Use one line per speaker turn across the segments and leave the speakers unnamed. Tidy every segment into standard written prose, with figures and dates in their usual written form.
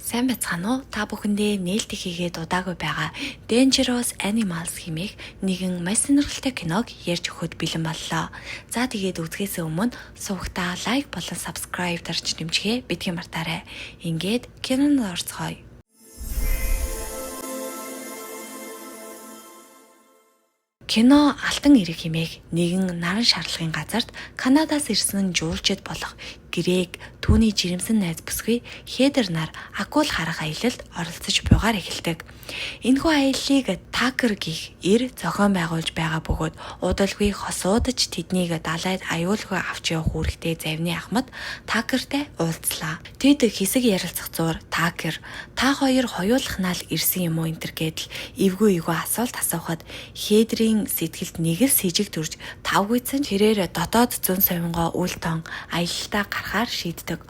Сайн байцгаана уу? Та бүхэндээ нээлт хийгээд удаагүй байгаа Dangerous Animals хэмээх нэгэн маш сонирхолтой киног ярьж өгөхөд бэлэн боллоо. За тэгээд үзэхээс өмнө сувгтаа лайк болон subscribe дарж нэмчихээ бидгийн мартаарай. Ингээд кинонд орцгоё. Кино Алтан эрэг хэмээх нэгэн наран шарлагын газарт Канадаас ирсэн жуулчид болох Грэг, түүний жирэмсэн найз бүсгүй Хедер нар акул харах аялалд оролцож буйгаар эхэлдэг. Энэхүү аяллыг Такер гэх эр зохион байгуулж байгаа бөгөөд удалгүй хосуудаж тэднийг далайд аюулгүй авч явах үүрэгтэй завны ахмад Такертай уулзлаа. Тэд хэсэг ярилцах зуур Такер та хоёр хоёулахнаа л ирсэн юм уу энтер гэдэл эвгүй асуулт асуухад Хедрийн сэтгэлд нэг л сэжиг төрж тавгүйцэн тэрээр дотоод зүүн совингоо үл тон аялалтаа гарахаар шийддэг.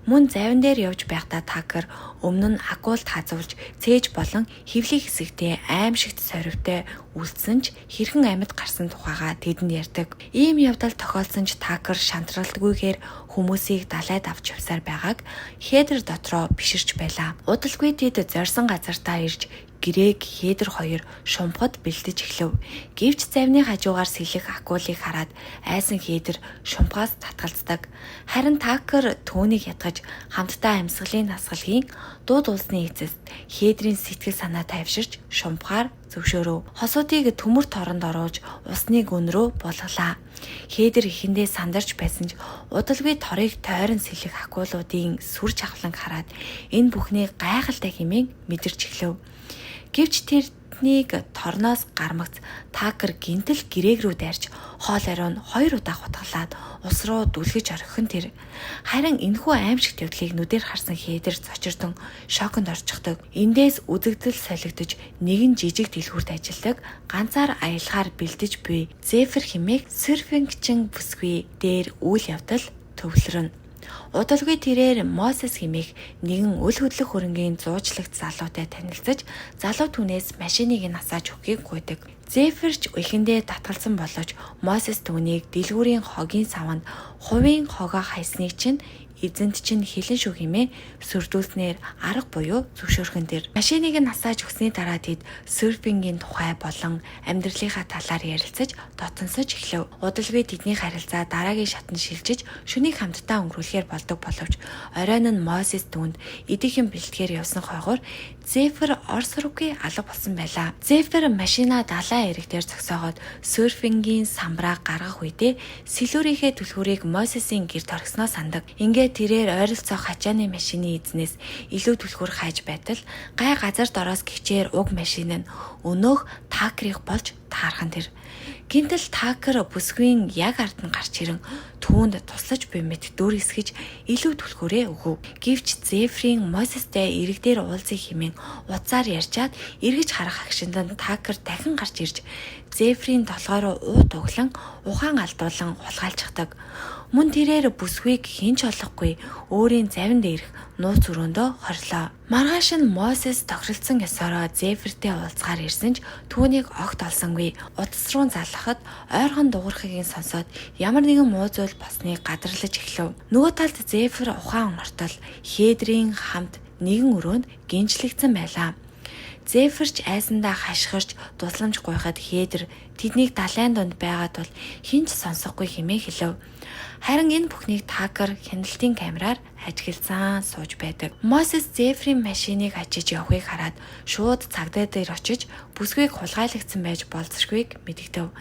Мөн завин дээр явж байхдаа Такер өмнө нь акулд хазуулж цээж болон хөвлийн хэсэгтээ аимшигт сорвтой үлдсэн ч хэрхэн амьд гарсан тухайга тэдэнд ярьдаг. Ийм явдал тохиолдсон ч Такер шантралдгүйгээр хүмүүсийг далайд авч явсаар байгааг Хедер дотроо биширч байлаа. Удалгүй тэд зорьсон газартаа ирж Грэг, Хедер хоёр шумхад бэлдэж эхлэв. Гэвч завны хажуугаар сэлэх акулыг хараад айсан Хедер шумхаас татгалздаг. Харин Такер түүнийг ятгаж хамтдаа амьсгалын насгалгийн дууд уулсны эцэст Хедрийн сэтгэл санаа тайвширч шумхаар зөвшөөрөв. Хосуудыг төмөр торонд оруулж усны гүн рүү булгалаа. Хедер ихэндээ сандарч байсан ч удалгүй торыг тойрон сэлэх акулуудын сүр чавхлан хараад энэ бүхнийг гайхалтай хэмээн мэдэрч эхлэв. Гэвч тэрнийг торноос гармагц Такер гинтэл Грэг рүү дайрч хоол ариун 2 удаа хутгалаад ус руу дүлгэж орхихон тэр. Харин энэхүү аимшигт явдлыг нүдээр харсан Хедер цочирдон шоконд орчихдог. Эндээс үзэгдэл солигдож нэгэн жижиг дэлгүүрт ажилладаг ганцаар аялахаар бэлдэж буй Зефир хэмээх серфингчин бүсгүй дээр үйл явдал төвлөрнө. Удалгүй тэрээр Мосес хэмээх нэгэн үл хөдлөх хөрөнгийн зуучлагт залуутай танилцаж залуу түүнээс машиныг нь асааж өгөхийг гуйдаг. Зефирч эхэндээ татгалзсан боловч Мосес түүнийг дэлгүүрийн хогийн саванд хувийн хогоо хайсныг чинь эзэнт чинь хэлэн шүү хэмээн сүрдүүлснээр арга буюу зөвшөөрхөн тэр. Машиныг нь асааж өгсөний дараа тэд серфингийн тухай болон амьдралынхаа талаар ярилцаж дотносож эхлэв. Удалгүй тэдний харилцаа дараагийн шатанд шилжиж шөнийг хамтдаа өнгөрүүлэхээр болдог боловч оройн нь Мосес түүнд эдийнхэн бэлтгэхээр явсан хойгоор Зефир орс руугүй алга болсон байлаа. Зефир машина далайн эрэг дээр зогсоогоод серфингийн самбраа гаргах үедээ сэлүүрийнхээ түлхүүрийг Мосесийн гэрт орхисноо сандаг. Ингээд тэрээр ойролцоох хачааны машины эзнээс илүү түлхүүр хайж байтал гай газар дороос гिचээр уг машин нь өнөөх Такерийг болж таархан тэр. Гинтэл Такер бүсгүйн яг ард нь гарч ирэн түүнд туслаж буй мэт дүр эсгэж илүү түлхүүрээ өгөв. Гэвч Зефирийн Мосестэй эрэг дээр уулзах хэмээн утсаар ярьчаад эргэж харах агшинд нь Такер дахин гарч ирж Зефирийн толгой руу уут углан ухаан алдуулан хулгайлцдаг. Мөн тэрээр бүсгүйг хинч олохгүй өөрийн завин дээрх нууц өрөөндөө хорлоо. Маргааш нь Мосес тохиролцсон ёсороо Зефиртэй уулзгаар ирсэн ч түүнийг огт олсонгүй. Утас руу залгахад ойрхон дуурхагийг сонсоод ямар нэгэн муу зүйл босныг гадарлаж эхлэв. Нөгөө талд Зефир ухаан ортол Хедрийн хамт нэгэн өрөөнд гинжлэгдсэн байлаа. Зефирч айсандаа хашгирч дусламж гуйхад Хедер тэднийг далайн донд байгаа тул хинч сонсохгүй хэмээн хэлв. Харин энэ бүхнийг Такер хяналтын камераар ажигласан сууж байдаг. Мосес Зефирийн машиныг ажиж явахыг хараад шууд цагдаа дээр очиж бүсгүйг хулгайлагдсан байж болзошгүйг мэдэгдэв.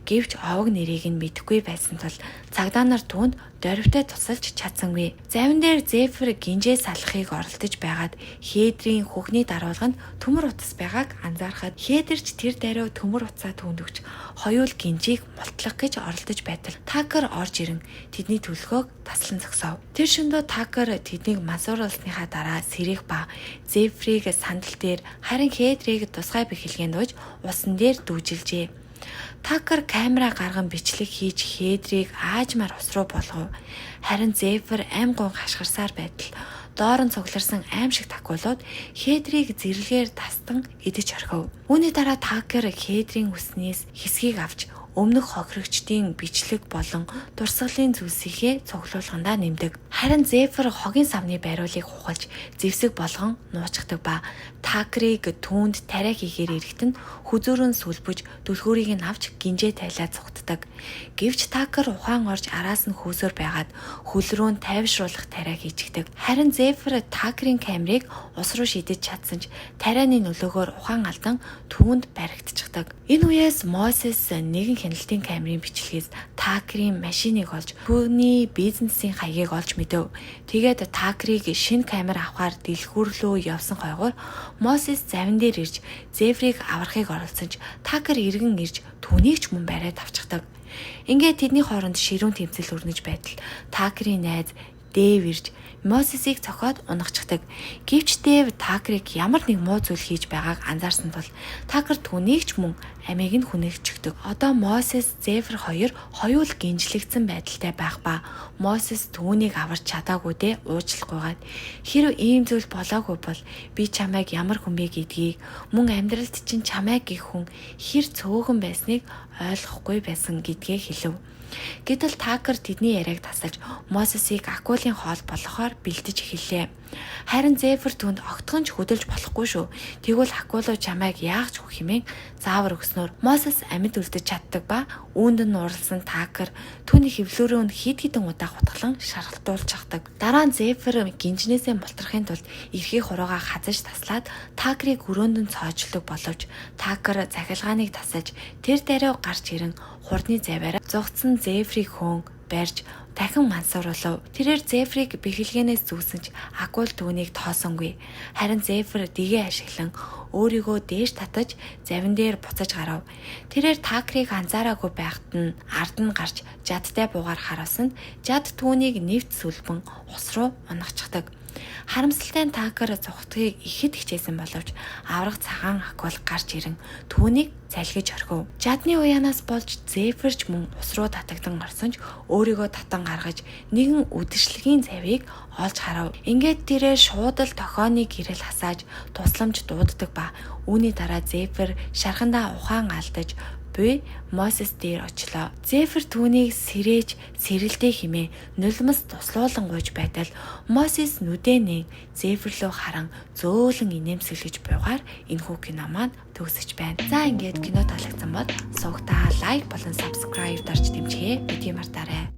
Гэвч овог нэрийг нь мэдэхгүй байсан тул цагдаа нар түүнд дөрвтэй тусалж чадсангүй. Завин дээр Зефир гинжээ салахыг оролдож байгаад Хедрийн хөхний даруулганд төмөр утас байгааг анзаархад Хедерч тэр даруй төмөр утсаа түүнд өгч хоёул гинжийг мултлах гэж оролдож байтал Такер орж ирэн тэдний төлхөөг таслан зогсов. Тэр шөнөдөө Такер тэднийг мансууруулсныхаа дараа сэрэх ба Зефирийг сандал дээр харин Хедрийг тусгай бэхэлгээнд ууж усан дээр дүүжилжээ. Такер камера гарган бичлэг хийж Хедрийг аажмаар ус руу болгов. Харин Зефир аймгуун хашгирсаар байтал доор нь цугларсан аимшигт акулууд Хедрийг зэрлэгээр тастан идэж орхив. Үүний дараа Такер Хедрийн үснээс хэсгийг авч өмнөх хохирогчдын бичлэг болон дурсгалын зүйлсийнхээ цуглуулгандаа нэмдэг. Харин Зефир хогийн савны бариулыг хухалж зэвсэг болгон нуучдаг ба Такерыг түүнд тариа хийхээр ирэхэд нь хүзүүрэн сүлбэж дүлхүүрийг нь авч гинжээ тайлаа цугтдаг. Гэвч Такер ухаан орж араас нь хөөсөр байгаад хөл рүү тайвшруулах тариа хийчихдэг. Харин Зефир Такерийн камерыг ус руу шидэж чадсан ч тарианы нөлөөгөөр ухаан алдан түүнд баригдчихдаг. Энэ үеэс Мосес нэгэн хяналтын камерын бичлэгээс Такерийн машиныг олж түүний бизнесийн хаягийг олж мэдэв. Тэгээд Такерыг шинэ камер авахар дэлгүүр рүү явсан хойгоор Мосес завин дээр ирж Зефирийг аврахыг оролцсон ч Такер эргэн ирж түүнийг ч мөн бариад авчихдаг. Ингээд тэдний хооронд ширүүн тэмцэл өрнөж байтал Такерийн найз Дэв ирж Мосесийг цохоод унагчдаг. Гэвч Дэв Такерыг ямар нэг муу зүйл хийж байгааг анзаарсан тул Такер түүнийг ч мөн амийг нь хүнээчихдэг. Одоо Мосес Зефир хоёр хоёул гинжлэгдсэн байдалтай байх ба Мосес түүнийг аварч чадаагүй дээ уучлахгүйгээд хэрэв ийм зүйл болоогүй бол би чамайг ямар хүн бэ гэдгийг мөн амьдралд чинь чамайг гэх хүн хэр цөөхөн байсныг ойлгохгүй байсан гэдгээ хэлв. Гэтэл Такер тэдний яриаг тасалж Мосесийг акулын хоол болгохоор бэлдэж эхэллээ. Харин Зефир түнд огтхон ч хөдөлж болохгүй шүү. Тэгвэл акулуу чамайг яах ч хэмээн заавар өгснөөр Мосес амьд үлдэж чаддаг ба үүнд нь уралсан Такер түүний хэвлүүрөө хид хідэн удаа хутгалан шаргалтуулж чаддаг. Дараа нь Зефир гинжнээсээ мултрахын тулд эрхий хуруугаа хазаж таслаад Такерыг өрөөнд нь цоожлдог боловч Такер захилгааныг тасалж тэр даруй гарч ирэн хурдны заваараа зугтсан Зефирийг хөөн барьж дахин мансууруулав. Тэрээр Зефирийг бэхэлгэнээс зүүсэн ч акул түүнийг тоосонгүй. Харин Зефир дэгээ ашиглан өөрийгөө дээш татаж завин дээр буцаж гарав. Тэрээр Такерыг анзаараагүй байхад нь ард нь гарч жадтай буугаар харуулсанд жад түүнийг нэвт сүлбэн ус руу унагчихдаг. Харамсалтай нь Такер зугтгийг ихэд хичээсэн боловч аврах цагаан акул гарч ирэн түүнийг залгиж орхив. Жадны уяанаас болж Зефирч мөн ус руу татагдан орсон ч өөрийгөө татан гаргаж нэгэн үдэшлэгийн завийг олж харав. Ингээд тэрээр шууд л тохионы гэрэл хасааж тусламж дууддаг ба үүний дараа Зефир шархандаа ухаан алдаж буй Мосес дээр очлоо. Зефир түүнийг сэрээж сэрэлдээ хэмээн нулимс туслуулан гуйж байтал Мосес нүдэнээ Зефир рүү харан зөөлөн инээмсэглэж буйгаар энэхүү кино маань төгсөж байна. За ингээд кино таалагдсан бол сувгтаа лайк болон subscribe дарж дэмжихээ бити мартаарай.